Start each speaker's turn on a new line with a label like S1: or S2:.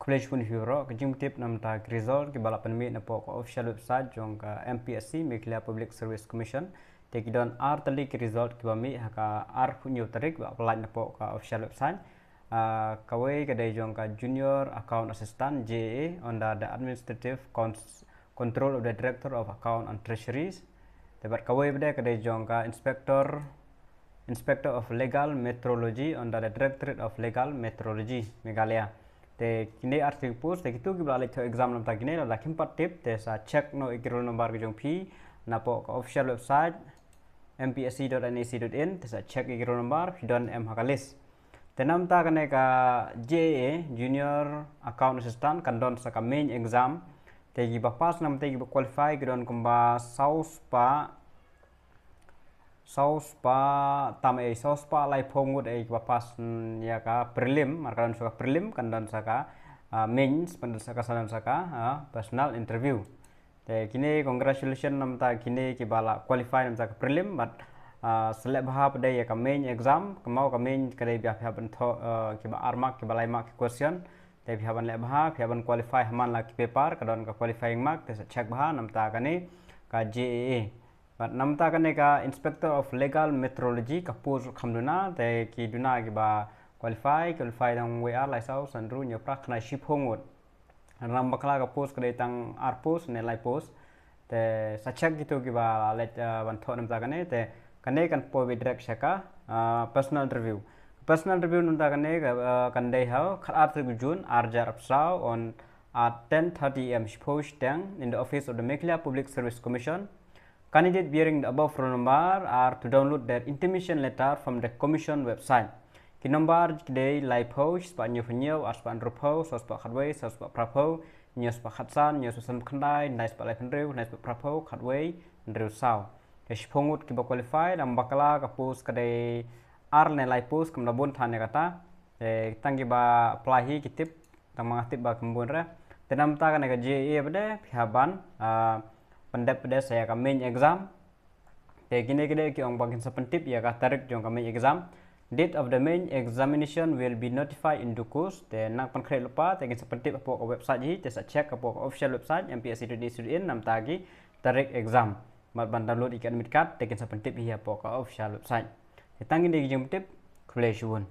S1: college pun hero kejung tip nam ta result ki bala penmi na po official website jong ka MPSC Meghalaya Public Service Commission te ki don ar tali ki result ki bami haka ar punyo tarik ba apply na po ka official website kawai kadai jong ka junior account assistant JA under the administrative control of the director of account and treasuries tebat kawai bade kadai jong ka inspector of legal metrology under the directorate of legal metrology Meghalaya te kini artikel post te kitu kibla lek exam lam ta kini la kimpat tip te sa check no ikirul nomor ke jong pi na po ka official website mpsc.nic.in te sa check ikirul nomor don m hakalis te nam ta kane ka JA junior account assistant kan don sa ka main exam te gi ba pass nam te gi ba qualify ke don kumba saus pa lai pongut ba pass ya ka prelim markadan suka prelim kan dan saka mains pandan saka salam saka personal interview te kini congratulations nam ta kini ki bala qualify nam saka prelim but selek bah pada ya ka main exam kemau ka main kadai biah ban tho ki ba armak ki balai mark question te biah ban lek bah biah ban qualify haman la ki paper kadon ka qualifying mark te check bah nam ta kani ka JAA but namta kane ka inspector of legal metrology ka pos khamduna te ki duna ki ba qualify dang we ar lai sau sanru nyo pra khna ship hongot ram bakla ka pos kade tang ar pos ne lai pos te sachak gitu ki ba let ban tho namta kane te kane kan po be direct shaka personal interview namta kane kan dei hau khat June arjar apsau on at 10:30 am post in the office of the Meghalaya Public Service Commission. Candidates bearing the above phone number are to download their intimation letter from the Commission website. Ki number today live post pa nyo fnyo as pa andro post as pa khatway as pa prapo nyos pa khatsan nyos sam khandai nice pa live andro nice pa prapo khatway andro sao. Ke shpongut ki ba qualify lam bakala ka post kade ar ne live post kam labon thane kata tangi ba apply hi kitip tang mga tip ba kembun ra tenam ta ka JA bade phaban pendap pada saya ka main exam te kini kide ki ong bakin sepentip ya ka tarik jong ka main exam date of the main examination will be notified in due course te nak pan khrel lupa te kin sepentip apo ka website hi te sa check apo ka official website mpsc.ac.in nam tagi tarik exam mat ban download ikan admit card te kin sepentip hi apo ka official website te tangin de jong tip khle shun